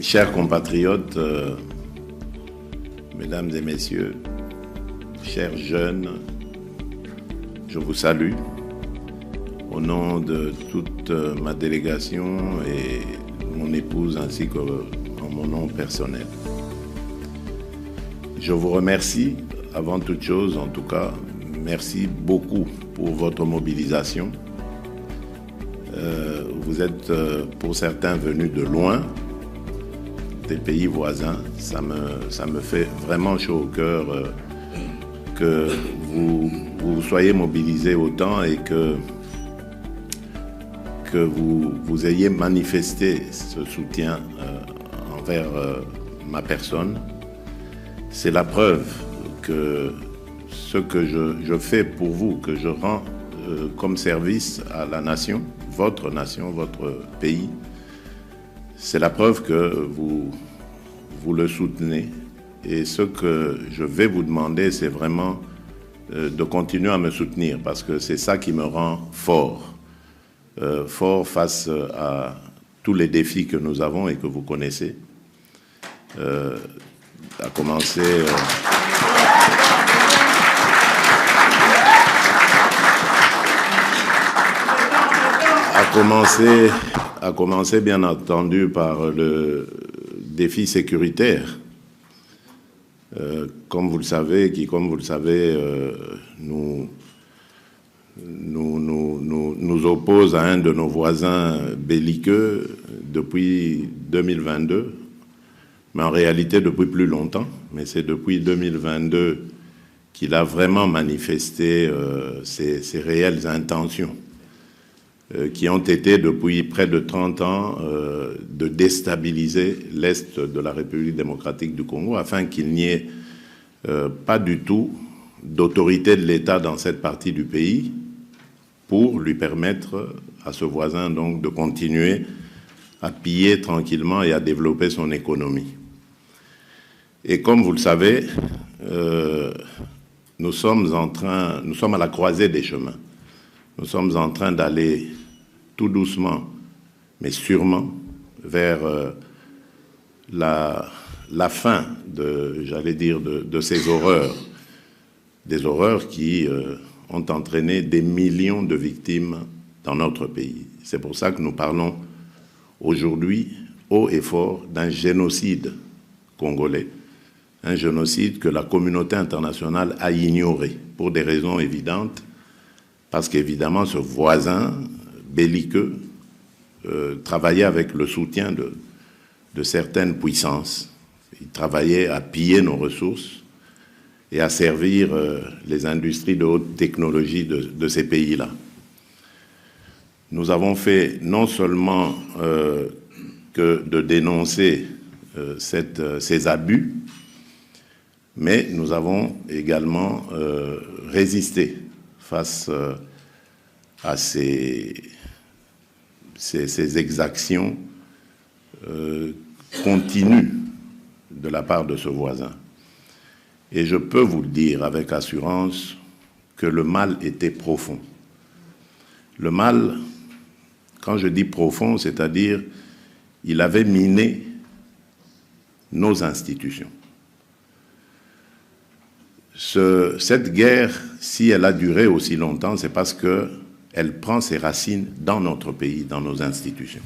Chers compatriotes, mesdames et messieurs, chers jeunes, je vous salue au nom de toute ma délégation et mon épouse ainsi qu'en mon nom personnel. Je vous remercie, avant toute chose en tout cas, merci beaucoup pour votre mobilisation. Vous êtes pour certains venus de loin, des pays voisins. Ça me fait vraiment chaud au cœur que vous soyez mobilisés autant et que vous ayez manifesté ce soutien envers ma personne. C'est la preuve que ce que je fais pour vous, que je rends comme service à la nation, votre pays, c'est la preuve que vous le soutenez. Et ce que je vais vous demander, c'est vraiment de continuer à me soutenir, parce que c'est ça qui me rend fort. Fort face à tous les défis que nous avons et que vous connaissez. À commencer bien entendu par le défi sécuritaire. Comme vous le savez, nous oppose à un de nos voisins belliqueux depuis 2022, mais en réalité depuis plus longtemps. Mais c'est depuis 2022 qu'il a vraiment manifesté ses réelles intentions, qui ont été depuis près de 30 ans de déstabiliser l'Est de la République démocratique du Congo afin qu'il n'y ait pas du tout d'autorité de l'État dans cette partie du pays pour lui permettre à ce voisin donc de continuer à piller tranquillement et à développer son économie. Et comme vous le savez, nous sommes à la croisée des chemins. Nous sommes en train d'aller tout doucement, mais sûrement, vers la fin de ces horreurs, des horreurs qui ont entraîné des millions de victimes dans notre pays. C'est pour ça que nous parlons aujourd'hui haut et fort d'un génocide congolais, un génocide que la communauté internationale a ignoré pour des raisons évidentes, parce qu'évidemment ce voisin belliqueux travaillait avec le soutien de certaines puissances. Il travaillait à piller nos ressources et à servir les industries de haute technologie de ces pays-là. Nous avons fait non seulement que de dénoncer ces abus, mais nous avons également résisté face à ces exactions continues de la part de ce voisin. Et je peux vous le dire avec assurance que le mal était profond. Le mal, quand je dis profond, c'est-à-dire il avait miné nos institutions. Cette guerre, si elle a duré aussi longtemps, c'est parce qu'elle prend ses racines dans notre pays, dans nos institutions.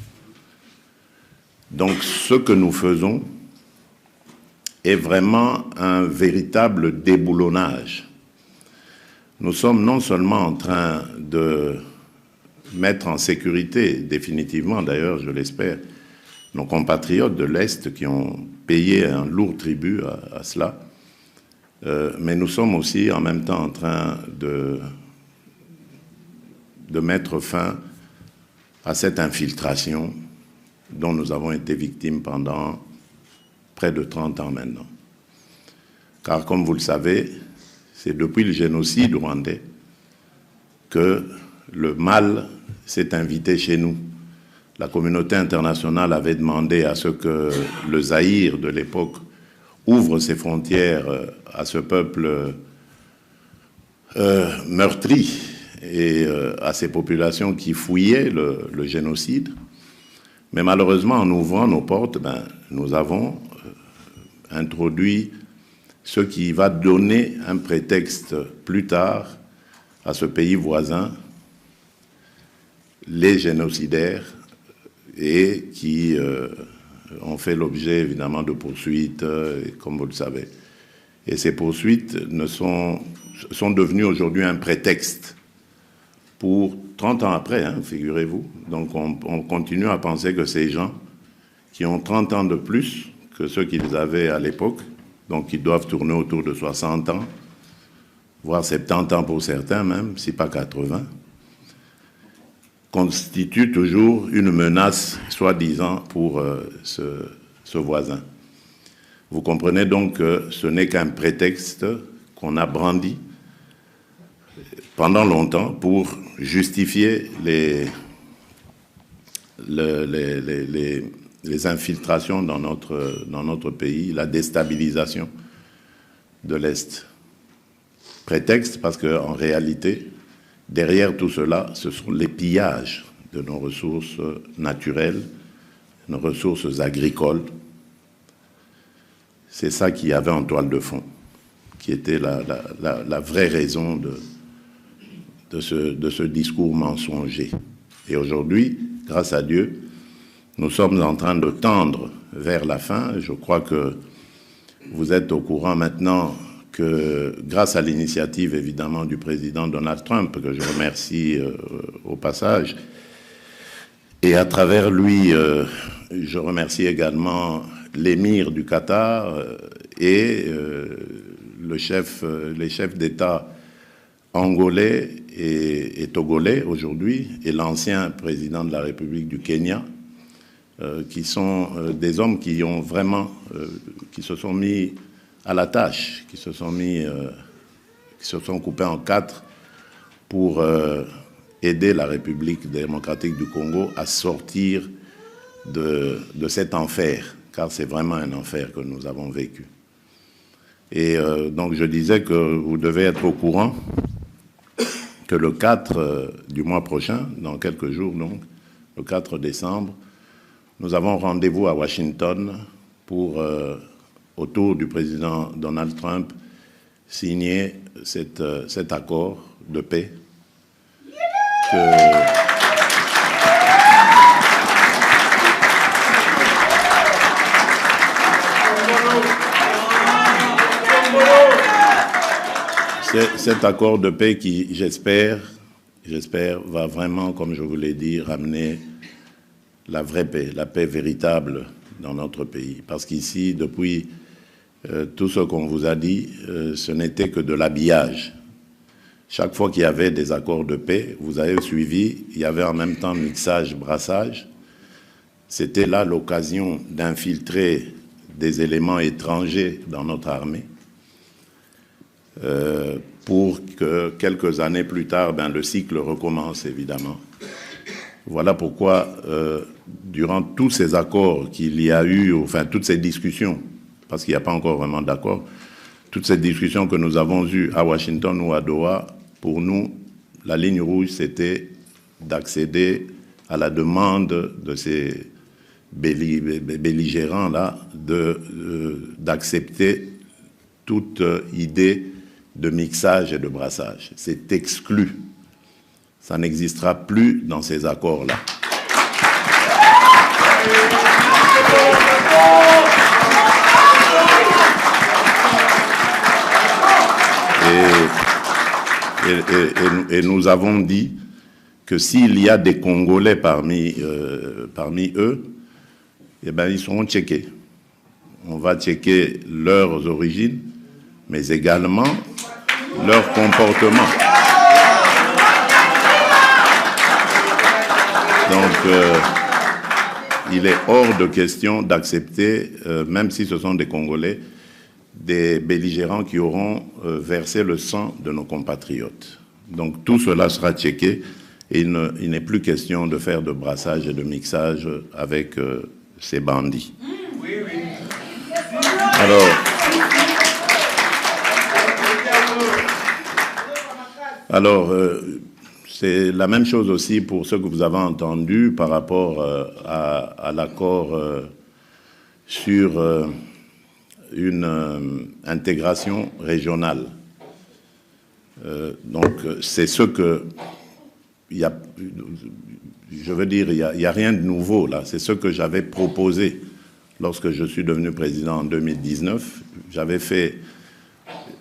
Donc ce que nous faisons est vraiment un véritable déboulonnage. Nous sommes non seulement en train de mettre en sécurité, définitivement d'ailleurs, je l'espère, nos compatriotes de l'Est qui ont payé un lourd tribut à cela, mais nous sommes aussi en même temps en train de mettre fin à cette infiltration dont nous avons été victimes pendant près de 30 ans maintenant. Car comme vous le savez, c'est depuis le génocide rwandais que le mal s'est invité chez nous. La communauté internationale avait demandé à ce que le Zaïre de l'époque ouvre ses frontières à ce peuple meurtri et à ces populations qui fouillaient le génocide. Mais malheureusement, en ouvrant nos portes, nous avons introduit ce qui va donner un prétexte plus tard à ce pays voisin, les génocidaires, et qui ont fait l'objet évidemment de poursuites, comme vous le savez. Et ces poursuites sont devenues aujourd'hui un prétexte pour 30 ans après, figurez-vous. Donc on continue à penser que ces gens qui ont 30 ans de plus que ceux qu'ils avaient à l'époque, donc ils doivent tourner autour de 60 ans, voire 70 ans pour certains même, si pas 80, constitue toujours une menace, soi-disant, pour ce voisin. Vous comprenez donc que ce n'est qu'un prétexte qu'on a brandi pendant longtemps pour justifier les infiltrations dans notre pays, la déstabilisation de l'Est. Prétexte parce qu'en réalité, derrière tout cela, ce sont les pillages de nos ressources naturelles, nos ressources agricoles. C'est ça qu'il y avait en toile de fond, qui était la vraie raison de ce discours mensonger. Et aujourd'hui, grâce à Dieu, nous sommes en train de tendre vers la fin. Je crois que vous êtes au courant maintenant que grâce à l'initiative évidemment du président Donald Trump, que je remercie au passage, et à travers lui, je remercie également l'émir du Qatar et les chefs d'État angolais et togolais aujourd'hui, et l'ancien président de la République du Kenya, qui sont des hommes qui ont vraiment, qui se sont mis à la tâche, qui se sont coupés en quatre pour aider la République démocratique du Congo à sortir de cet enfer, car c'est vraiment un enfer que nous avons vécu. Et donc je disais que vous devez être au courant que le 4 du mois prochain, dans quelques jours donc, le 4 décembre, nous avons rendez-vous à Washington pour, autour du président Donald Trump, signer cet accord de paix cet accord de paix qui, j'espère, va vraiment, comme je vous l'ai dit, ramener la vraie paix, la paix véritable dans notre pays. Parce qu'ici, depuis tout ce qu'on vous a dit, ce n'était que de l'habillage. Chaque fois qu'il y avait des accords de paix, vous avez suivi, il y avait en même temps mixage, brassage. C'était là l'occasion d'infiltrer des éléments étrangers dans notre armée pour que quelques années plus tard, le cycle recommence évidemment. Voilà pourquoi, durant tous ces accords qu'il y a eu, enfin toutes ces discussions, parce qu'il n'y a pas encore vraiment d'accord, toutes ces discussions que nous avons eues à Washington ou à Doha, pour nous, la ligne rouge, c'était d'accéder à la demande de ces belligérants-là d'accepter toute idée de mixage et de brassage. C'est exclu. Ça n'existera plus dans ces accords-là. Et nous avons dit que s'il y a des Congolais parmi eux, eh bien, ils seront checkés. On va checker leurs origines, mais également leur comportement. Donc, il est hors de question d'accepter, même si ce sont des Congolais, des belligérants qui auront versé le sang de nos compatriotes. Donc tout cela sera checké et il n'est plus question de faire de brassage et de mixage avec ces bandits. Alors C'est la même chose aussi pour ce que vous avez entendu par rapport à l'accord sur une intégration régionale. Donc, c'est ce que... je veux dire, il n'y a rien de nouveau là. C'est ce que j'avais proposé lorsque je suis devenu président en 2019. J'avais fait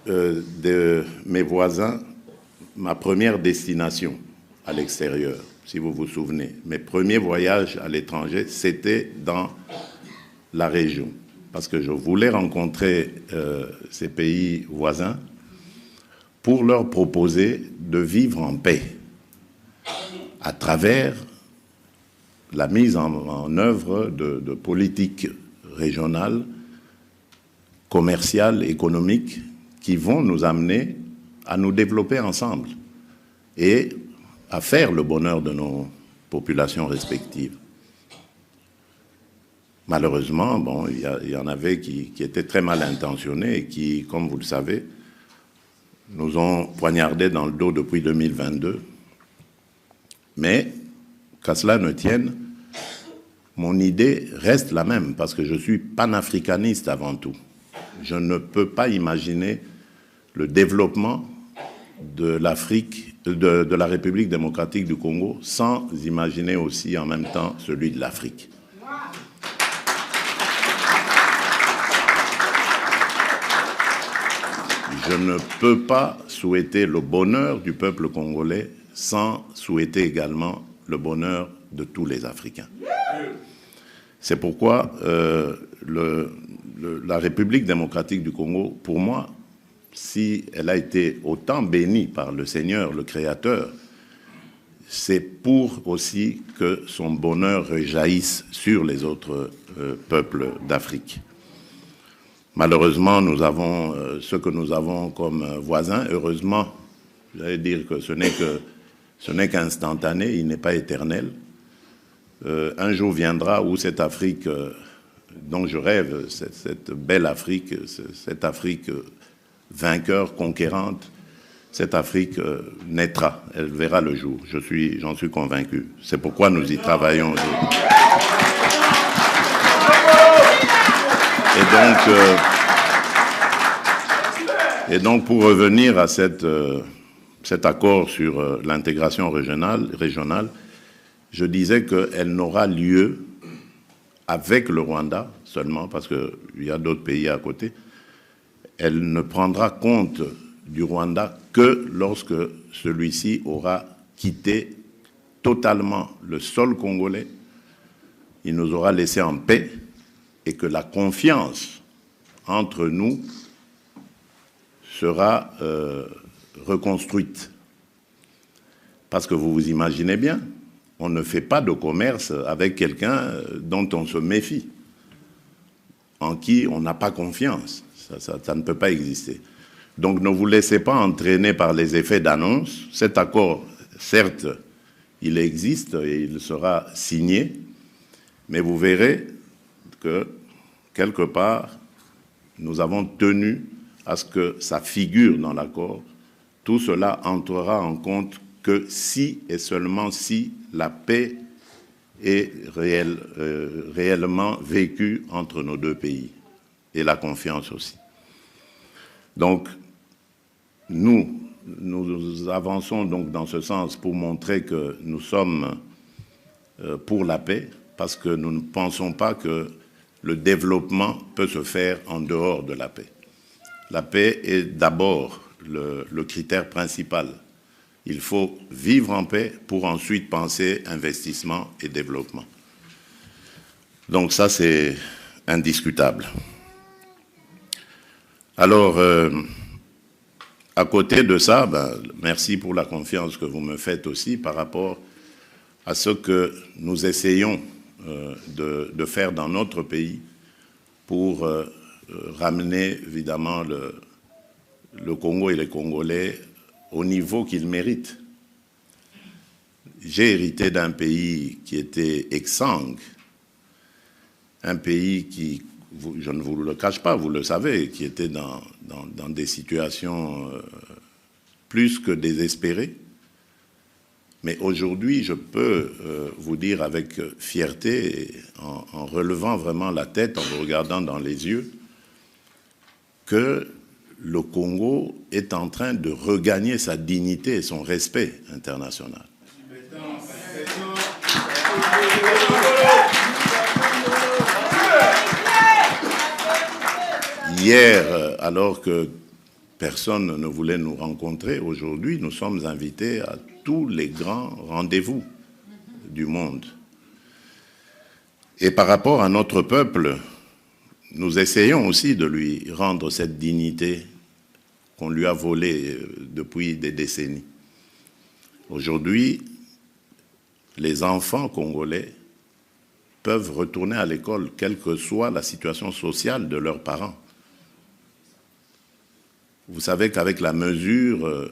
de mes voisins ma première destination à l'extérieur, si vous vous souvenez. Mes premiers voyages à l'étranger, c'était dans la région, parce que je voulais rencontrer ces pays voisins pour leur proposer de vivre en paix à travers la mise en œuvre de politiques régionales, commerciales, économiques, qui vont nous amener à nous développer ensemble et à faire le bonheur de nos populations respectives. Malheureusement, bon, il y en avait qui étaient très mal intentionnés et qui, comme vous le savez, nous ont poignardés dans le dos depuis 2022. Mais, qu'à cela ne tienne, mon idée reste la même, parce que je suis panafricaniste avant tout. Je ne peux pas imaginer le développement de l'Afrique, de la République démocratique du Congo, sans imaginer aussi en même temps celui de l'Afrique. Je ne peux pas souhaiter le bonheur du peuple congolais sans souhaiter également le bonheur de tous les Africains. C'est pourquoi la République démocratique du Congo, pour moi, si elle a été autant bénie par le Seigneur, le Créateur, c'est pour aussi que son bonheur rejaillisse sur les autres peuples d'Afrique. Malheureusement, nous avons ce que nous avons comme voisins. Heureusement, j'allais dire que ce n'est qu'instantané, il n'est pas éternel. Un jour viendra où cette Afrique dont je rêve, cette belle Afrique, cette Afrique vainqueur, conquérante, cette Afrique naîtra, elle verra le jour. J'en suis convaincu. C'est pourquoi nous y travaillons aujourd'hui. Et donc, pour revenir à cet accord sur l'intégration régionale, je disais qu'elle n'aura lieu avec le Rwanda seulement, parce qu'il y a d'autres pays à côté. Elle ne prendra compte du Rwanda que lorsque celui-ci aura quitté totalement le sol congolais, il nous aura laissé en paix, et que la confiance entre nous sera reconstruite. Parce que vous vous imaginez bien, on ne fait pas de commerce avec quelqu'un dont on se méfie, en qui on n'a pas confiance. Ça ne peut pas exister. Donc ne vous laissez pas entraîner par les effets d'annonce. Cet accord, certes, il existe et il sera signé, mais vous verrez que, quelque part, nous avons tenu à ce que ça figure dans l'accord. Tout cela entrera en compte que si et seulement si la paix est réellement vécue entre nos deux pays, et la confiance aussi. Donc, nous avançons donc dans ce sens pour montrer que nous sommes pour la paix, parce que nous ne pensons pas que le développement peut se faire en dehors de la paix. La paix est d'abord le critère principal. Il faut vivre en paix pour ensuite penser investissement et développement. Donc ça, c'est indiscutable. Alors, à côté de ça, merci pour la confiance que vous me faites aussi par rapport à ce que nous essayons de faire dans notre pays pour ramener évidemment le Congo et les Congolais au niveau qu'ils méritent. J'ai hérité d'un pays qui était exsangue, un pays qui, je ne vous le cache pas, vous le savez, qui était dans des situations plus que désespérées, Mais aujourd'hui, je peux vous dire avec fierté, en relevant vraiment la tête, en vous regardant dans les yeux, que le Congo est en train de regagner sa dignité et son respect international. Hier, alors que personne ne voulait nous rencontrer, aujourd'hui, nous sommes invités à tous les grands rendez-vous du monde. Et par rapport à notre peuple, nous essayons aussi de lui rendre cette dignité qu'on lui a volée depuis des décennies. Aujourd'hui, les enfants congolais peuvent retourner à l'école, quelle que soit la situation sociale de leurs parents. Vous savez qu'avec la mesure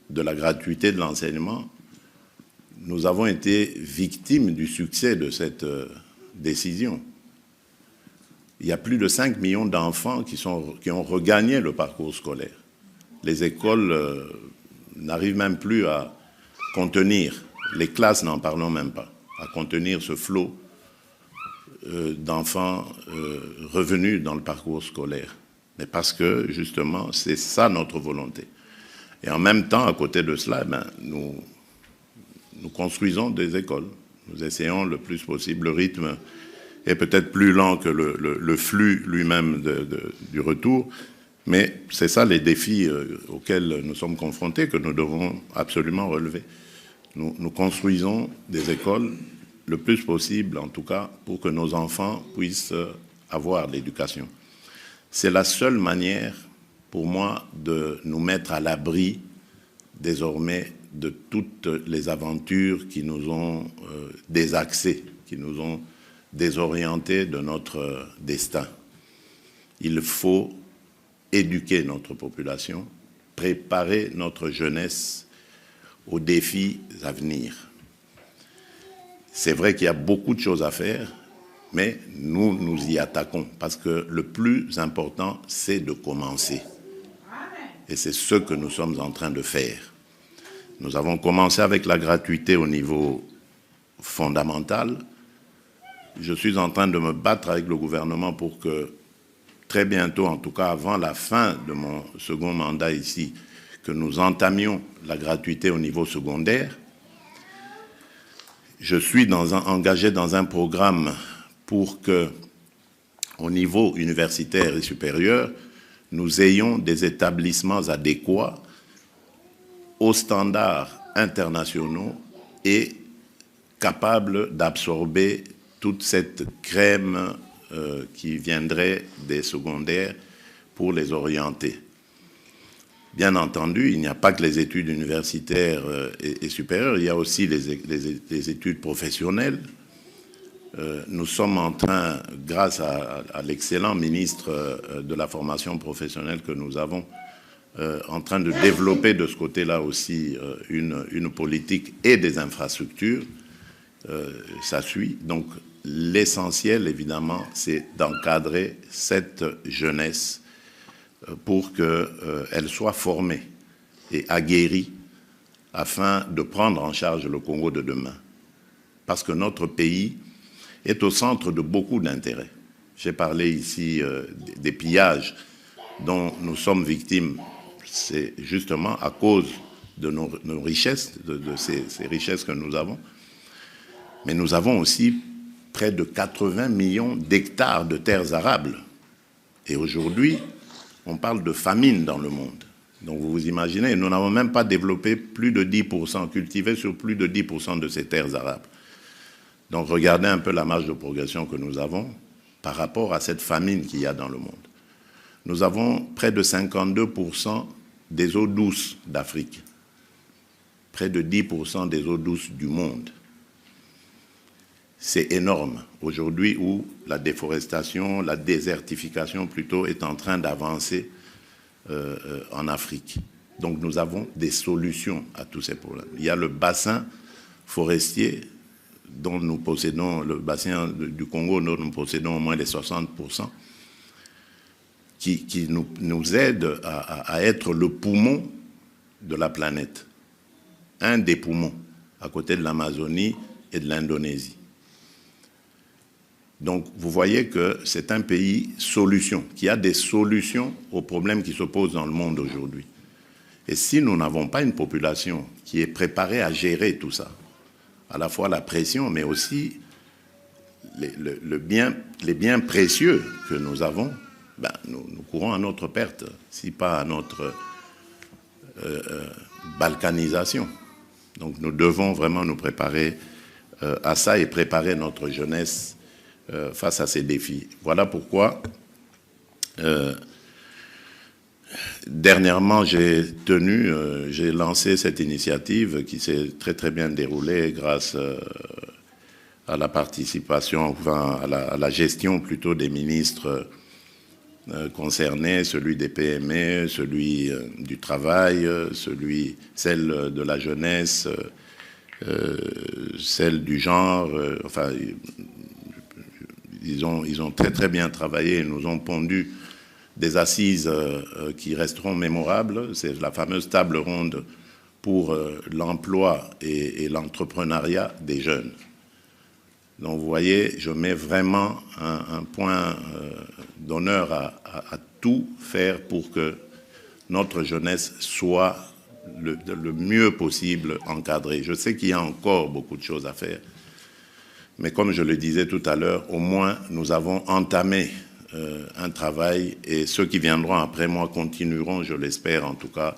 de la gratuité de l'enseignement, nous avons été victimes du succès de cette décision. Il y a plus de 5 millions d'enfants qui ont regagné le parcours scolaire. Les écoles n'arrivent même plus à contenir, les classes n'en parlons même pas, à contenir ce flot d'enfants revenus dans le parcours scolaire. Mais parce que, justement, c'est ça notre volonté. Et en même temps, à côté de cela, nous construisons des écoles. Nous essayons le plus possible. Le rythme est peut-être plus lent que le flux lui-même du retour, mais c'est ça les défis auxquels nous sommes confrontés, que nous devons absolument relever. Nous construisons des écoles le plus possible, en tout cas, pour que nos enfants puissent avoir l'éducation. C'est la seule manière, pour moi, de nous mettre à l'abri, désormais, de toutes les aventures qui nous ont désaxés, qui nous ont désorientés de notre destin. Il faut éduquer notre population, préparer notre jeunesse aux défis à venir. C'est vrai qu'il y a beaucoup de choses à faire, mais nous nous y attaquons parce que le plus important, c'est de commencer. Et c'est ce que nous sommes en train de faire. Nous avons commencé avec la gratuité au niveau fondamental. Je suis en train de me battre avec le gouvernement pour que très bientôt, en tout cas avant la fin de mon second mandat ici, que nous entamions la gratuité au niveau secondaire. Je suis engagé dans un programme pour que, au niveau universitaire et supérieur, nous ayons des établissements adéquats aux standards internationaux et capables d'absorber toute cette crème qui viendrait des secondaires pour les orienter. Bien entendu, il n'y a pas que les études universitaires et supérieures, il y a aussi les études professionnelles. Nous sommes en train, grâce à l'excellent ministre de la formation professionnelle que nous avons, en train de développer de ce côté-là aussi une politique et des infrastructures. Ça suit. Donc l'essentiel, évidemment, c'est d'encadrer cette jeunesse pour qu'elle soit formée et aguerrie afin de prendre en charge le Congo de demain. Parce que notre pays est au centre de beaucoup d'intérêts. J'ai parlé ici des pillages dont nous sommes victimes. C'est justement à cause de nos richesses, de ces richesses que nous avons. Mais nous avons aussi près de 80 millions d'hectares de terres arables. Et aujourd'hui, on parle de famine dans le monde. Donc vous vous imaginez, nous n'avons même pas développé plus de 10%, cultivé sur plus de 10% de ces terres arables. Donc regardez un peu la marge de progression que nous avons par rapport à cette famine qu'il y a dans le monde. Nous avons près de 52% des eaux douces d'Afrique, près de 10% des eaux douces du monde. C'est énorme aujourd'hui où la déforestation, la désertification plutôt est en train d'avancer en Afrique. Donc nous avons des solutions à tous ces problèmes. Il y a le bassin forestier dont nous possédons, le bassin du Congo dont nous possédons au moins les 60%, qui nous aide à être le poumon de la planète, un des poumons. à côté de l'Amazonie et de l'Indonésie. Donc, vous voyez que c'est un pays solution, qui a des solutions aux problèmes qui se posent dans le monde aujourd'hui. Et si nous n'avons pas une population qui est préparée à gérer tout ça, à la fois la pression, mais aussi les biens précieux que nous avons, ben, nous courons à notre perte, si pas à notre balkanisation. Donc nous devons vraiment nous préparer à ça et préparer notre jeunesse face à ces défis. Voilà pourquoi, dernièrement, j'ai lancé cette initiative qui s'est très très bien déroulée grâce à la participation, enfin à la gestion plutôt des ministres concernés, celui des PME, celui du travail, celle de la jeunesse, celle du genre, enfin, ils ont très très bien travaillé, ils nous ont pondu des assises qui resteront mémorables. C'est la fameuse table ronde pour l'emploi et l'entrepreneuriat des jeunes. Donc vous voyez, je mets vraiment un point d'honneur à tout faire pour que notre jeunesse soit le mieux possible encadrée. Je sais qu'il y a encore beaucoup de choses à faire, mais comme je le disais tout à l'heure, au moins nous avons entamé un travail et ceux qui viendront après moi continueront, je l'espère en tout cas,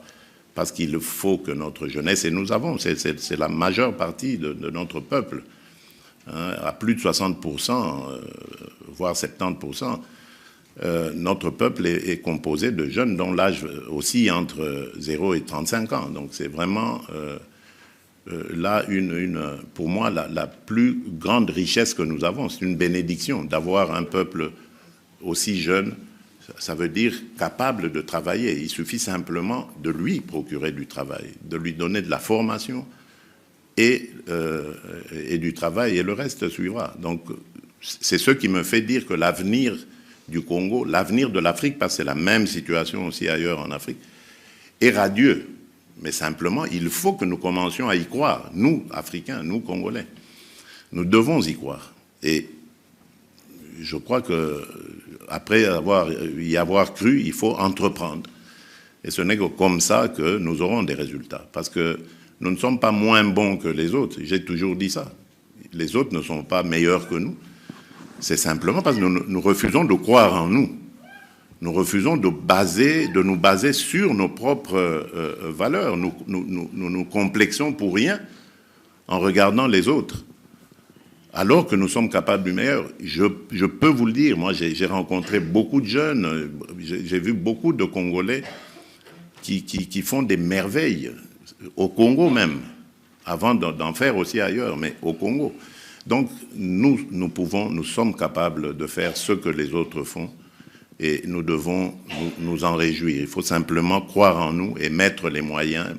parce qu'il faut que notre jeunesse, et nous avons, c'est la majeure partie de notre peuple, à plus de 60%, voire 70%, notre peuple est composé de jeunes dont l'âge aussi entre 0 et 35 ans. Donc c'est vraiment là, pour moi, la plus grande richesse que nous avons. C'est une bénédiction d'avoir un peuple aussi jeune. Ça veut dire capable de travailler. Il suffit simplement de lui procurer du travail, de lui donner de la formation, et du travail, et le reste suivra. Donc, c'est ce qui me fait dire que l'avenir du Congo, l'avenir de l'Afrique, parce que c'est la même situation aussi ailleurs en Afrique, est radieux. Mais simplement, il faut que nous commencions à y croire, nous, Africains, nous, Congolais. Nous devons y croire. Et je crois qu'après y avoir cru, il faut entreprendre. Et ce n'est que comme ça que nous aurons des résultats. Parce que nous ne sommes pas moins bons que les autres. J'ai toujours dit ça. Les autres ne sont pas meilleurs que nous. C'est simplement parce que nous refusons de croire en nous. Nous refusons de nous baser sur nos propres valeurs. Nous complexons pour rien en regardant les autres. Alors que nous sommes capables du meilleur. Je peux vous le dire, moi j'ai rencontré beaucoup de jeunes, j'ai vu beaucoup de Congolais qui font des merveilles. Au Congo même, avant d'en faire aussi ailleurs, mais au Congo. Donc, nous sommes capables de faire ce que les autres font et nous devons nous en réjouir. Il faut simplement croire en nous et mettre les moyens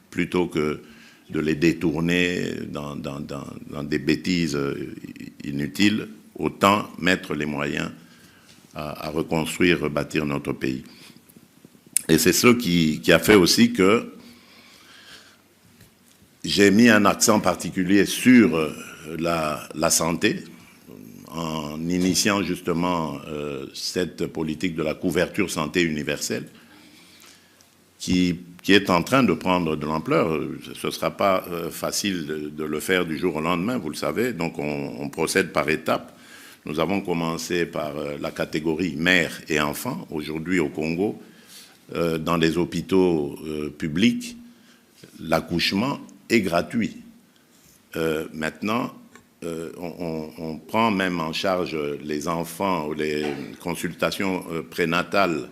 plutôt que de les détourner dans des bêtises inutiles. Autant mettre les moyens à reconstruire, rebâtir notre pays. Et c'est ce qui a fait aussi que j'ai mis un accent particulier sur la santé, en initiant justement cette politique de la couverture santé universelle, qui est en train de prendre de l'ampleur. Ce ne sera pas facile de le faire du jour au lendemain, vous le savez, donc on procède par étapes. Nous avons commencé par la catégorie mère et enfant. Aujourd'hui au Congo, dans les hôpitaux publics, l'accouchement est gratuit. Maintenant, on prend même en charge les enfants ou les consultations prénatales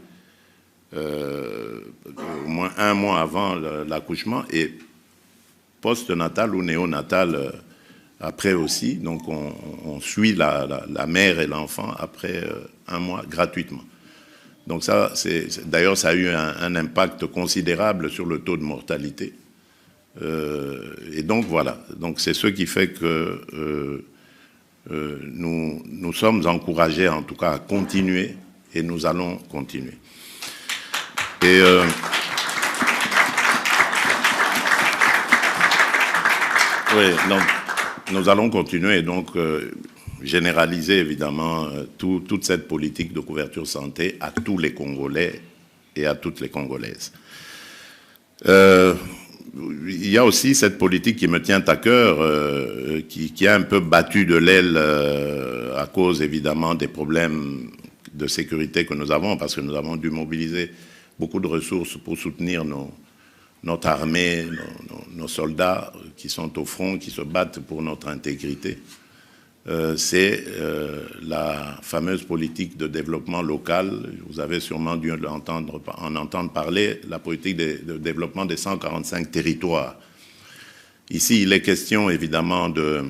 au moins un mois avant l'accouchement et post-natal ou néonatal après aussi. Donc on suit la mère et l'enfant après un mois gratuitement. Donc ça, d'ailleurs, ça a eu un impact considérable sur le taux de mortalité. Et donc voilà, donc c'est ce qui fait que nous sommes encouragés en tout cas à continuer et nous allons continuer. Et Oui, donc nous allons continuer, donc généraliser évidemment toute cette politique de couverture santé à tous les Congolais et à toutes les Congolaises. Il y a aussi cette politique qui me tient à cœur, qui a un peu battu de l'aile à cause évidemment des problèmes de sécurité que nous avons, parce que nous avons dû mobiliser beaucoup de ressources pour soutenir notre armée, nos soldats qui sont au front, qui se battent pour notre intégrité. C'est la fameuse politique de développement local. Vous avez sûrement dû en entendre parler, la politique de développement des 145 territoires. Ici, il est question évidemment de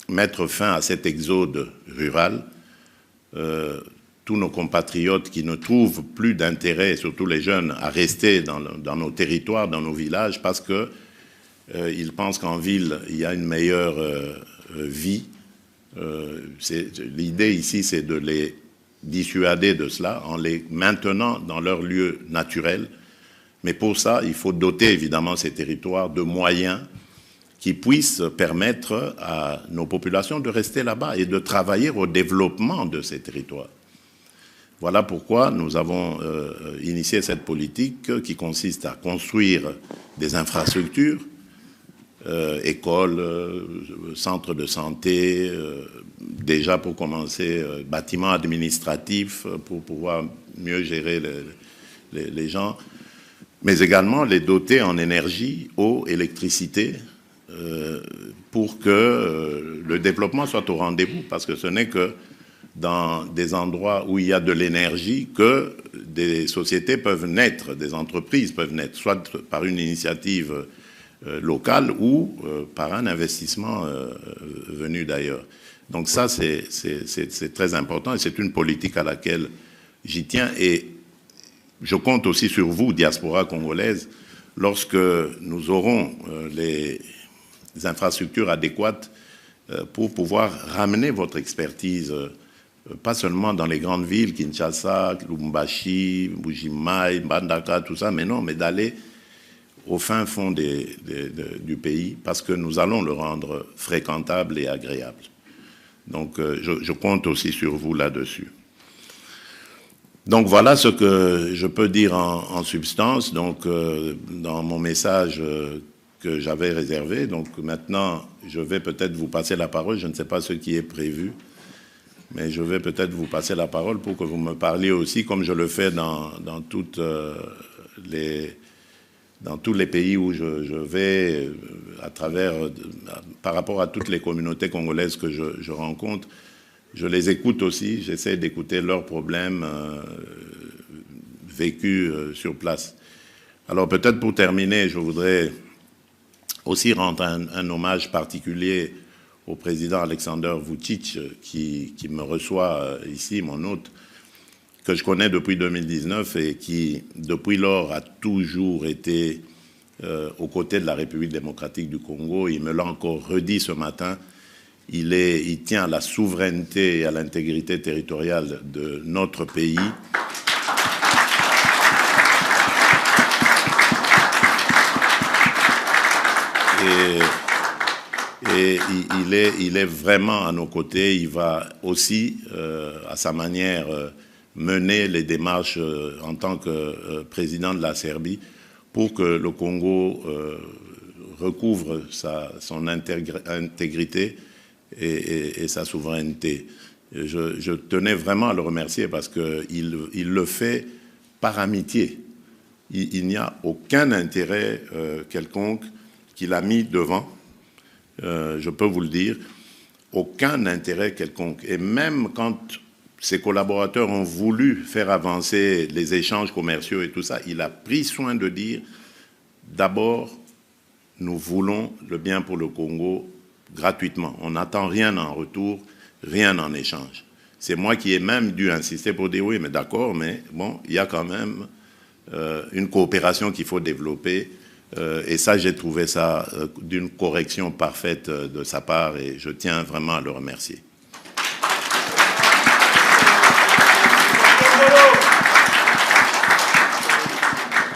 mettre fin à cet exode rural. Tous nos compatriotes qui ne trouvent plus d'intérêt, surtout les jeunes, à rester dans nos territoires, dans nos villages, parce qu'ils pensent qu'en ville, il y a une meilleure vie. L'idée ici, c'est de les dissuader de cela en les maintenant dans leur lieu naturel. Mais pour ça, il faut doter évidemment ces territoires de moyens qui puissent permettre à nos populations de rester là-bas et de travailler au développement de ces territoires. Voilà pourquoi nous avons initié cette politique qui consiste à construire des infrastructures, écoles, centres de santé, déjà pour commencer, bâtiments administratifs pour pouvoir mieux gérer les gens, mais également les doter en énergie, eau, électricité, pour que le développement soit au rendez-vous, parce que ce n'est que dans des endroits où il y a de l'énergie que des sociétés peuvent naître, des entreprises peuvent naître, soit par une initiative locale ou par un investissement venu d'ailleurs. Donc ça, c'est très important et c'est une politique à laquelle j'y tiens. Et je compte aussi sur vous, diaspora congolaise, lorsque nous aurons les infrastructures adéquates pour pouvoir ramener votre expertise, pas seulement dans les grandes villes, Kinshasa, Lubumbashi, Mbuji-Mayi, Mbandaka, tout ça, mais non, mais d'aller au fin fond du pays, parce que nous allons le rendre fréquentable et agréable. Donc, je compte aussi sur vous là-dessus. Donc, voilà ce que je peux dire en substance, donc, dans mon message que j'avais réservé. Donc, maintenant, je vais peut-être vous passer la parole. Je ne sais pas ce qui est prévu, mais je vais peut-être vous passer la parole pour que vous me parliez aussi, comme je le fais dans tous les pays où je vais, par rapport à toutes les communautés congolaises que je rencontre, je les écoute aussi, j'essaie d'écouter leurs problèmes vécus sur place. Alors peut-être pour terminer, je voudrais aussi rendre un hommage particulier au président Alexander Vučić qui me reçoit ici, mon hôte, que je connais depuis 2019 et qui, depuis lors, a toujours été aux côtés de la République démocratique du Congo. Il me l'a encore redit ce matin. Il tient à la souveraineté et à l'intégrité territoriale de notre pays. Et il est vraiment à nos côtés. Il va aussi, à sa manière, mener les démarches en tant que président de la Serbie pour que le Congo recouvre son intégrité et sa souveraineté. Je tenais vraiment à le remercier parce qu'il le fait par amitié. Il n'y a aucun intérêt quelconque qu'il a mis devant, je peux vous le dire, aucun intérêt quelconque. Et même quand ses collaborateurs ont voulu faire avancer les échanges commerciaux et tout ça, il a pris soin de dire, d'abord, nous voulons le bien pour le Congo gratuitement. On n'attend rien en retour, rien en échange. C'est moi qui ai même dû insister pour dire, oui, mais d'accord, mais bon, il y a quand même une coopération qu'il faut développer. Et ça, j'ai trouvé ça d'une correction parfaite de sa part et je tiens vraiment à le remercier.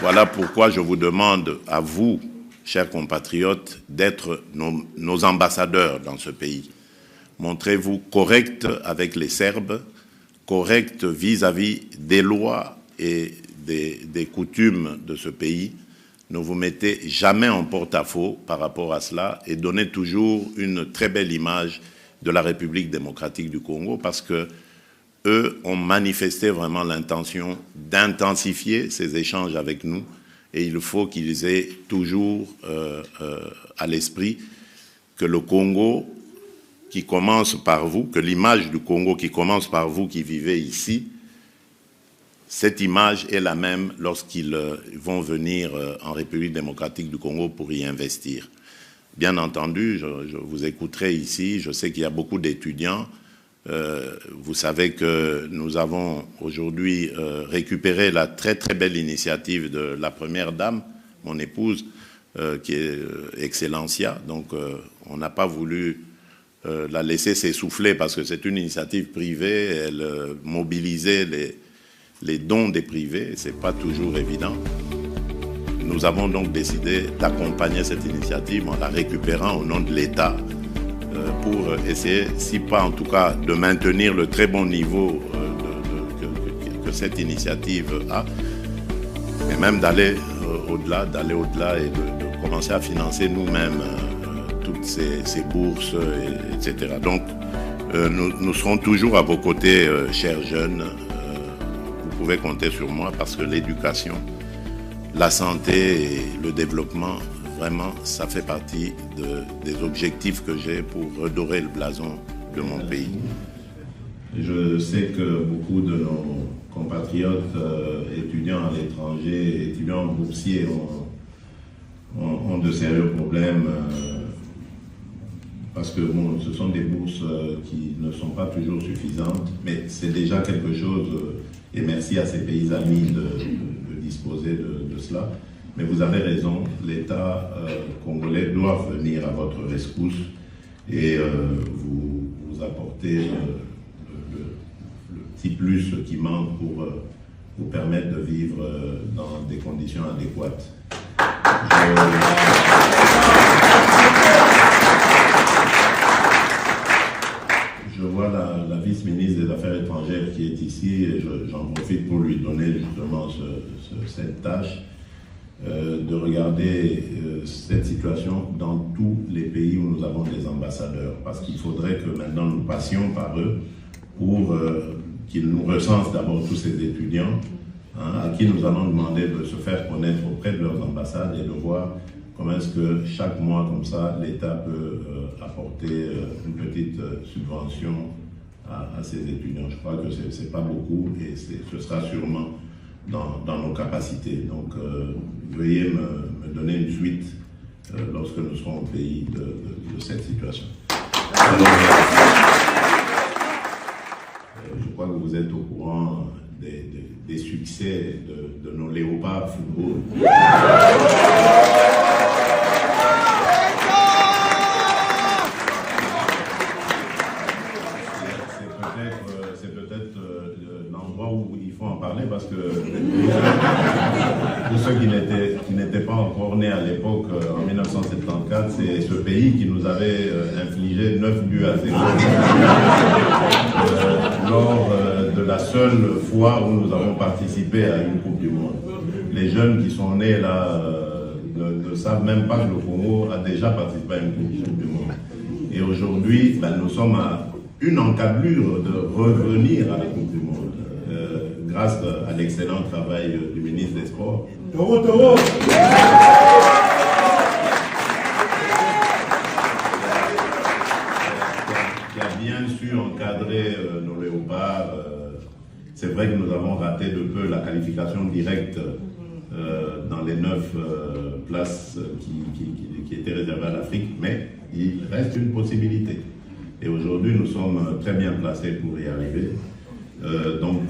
Voilà pourquoi je vous demande à vous, chers compatriotes, d'être nos ambassadeurs dans ce pays. Montrez-vous corrects avec les Serbes, corrects vis-à-vis des lois et des coutumes de ce pays. Ne vous mettez jamais en porte-à-faux par rapport à cela et donnez toujours une très belle image de la République démocratique du Congo, parce que eux ont manifesté vraiment l'intention d'intensifier ces échanges avec nous, et il faut qu'ils aient toujours à l'esprit que le Congo qui commence par vous, que l'image du Congo qui commence par vous qui vivez ici, cette image est la même lorsqu'ils vont venir en République démocratique du Congo pour y investir. Bien entendu, je vous écouterai ici, je sais qu'il y a beaucoup d'étudiants. Vous savez que nous avons aujourd'hui récupéré la très très belle initiative de la première dame, mon épouse, qui est Excellencia. Donc on n'a pas voulu la laisser s'essouffler parce que c'est une initiative privée, elle mobilisait les dons des privés, ce n'est pas toujours évident. Nous avons donc décidé d'accompagner cette initiative en la récupérant au nom de l'État pour essayer, si pas en tout cas, de maintenir le très bon niveau que cette initiative a, mais même d'aller au-delà et de commencer à financer nous-mêmes toutes ces bourses, etc. Donc, nous serons toujours à vos côtés, chers jeunes. Vous pouvez compter sur moi parce que l'éducation, la santé et le développement, vraiment, ça fait partie des objectifs que j'ai pour redorer le blason de mon pays. Je sais que beaucoup de nos compatriotes étudiants à l'étranger, étudiants boursiers ont de sérieux problèmes parce que bon, ce sont des bourses qui ne sont pas toujours suffisantes, mais c'est déjà quelque chose, et merci à ces pays amis de disposer de cela. Mais vous avez raison, l'État congolais doit venir à votre rescousse et vous apporter le petit plus qui manque pour vous permettre de vivre dans des conditions adéquates. Je vois la vice-ministre des Affaires étrangères qui est ici et j'en profite pour lui donner justement cette tâche. De regarder cette situation dans tous les pays où nous avons des ambassadeurs, parce qu'il faudrait que maintenant nous passions par eux pour qu'ils nous recensent d'abord tous ces étudiants à qui nous allons demander de se faire connaître auprès de leurs ambassades et de voir comment est-ce que chaque mois comme ça l'État peut apporter une petite subvention à ces étudiants. Je crois que c'est pas beaucoup et ce sera sûrement dans nos capacités. Donc, veuillez me donner une suite lorsque nous serons au pays de cette situation. Alors, je crois que vous êtes au courant des succès de nos léopards football. C'est peut-être l'endroit où il faut en parler parce que pour ceux qui n'étaient pas encore nés à l'époque, en 1974, c'est ce pays qui nous avait infligé 9 buts à 0 lors de la seule fois où nous avons participé à une Coupe du Monde. Les jeunes qui sont nés là ne savent même pas que le Congo a déjà participé à une Coupe du Monde. Et aujourd'hui, nous sommes à une encablure de revenir à la Coupe du Monde, grâce à l'excellent travail du ministre des Sports. Qui a bien su encadrer nos léopards. C'est vrai que nous avons raté de peu la qualification directe dans les 9 places qui étaient réservées à l'Afrique, mais il reste une possibilité. Et aujourd'hui, nous sommes très bien placés pour y arriver. Donc,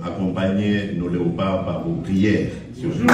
accompagnez nos léopards par vos prières. Surtout.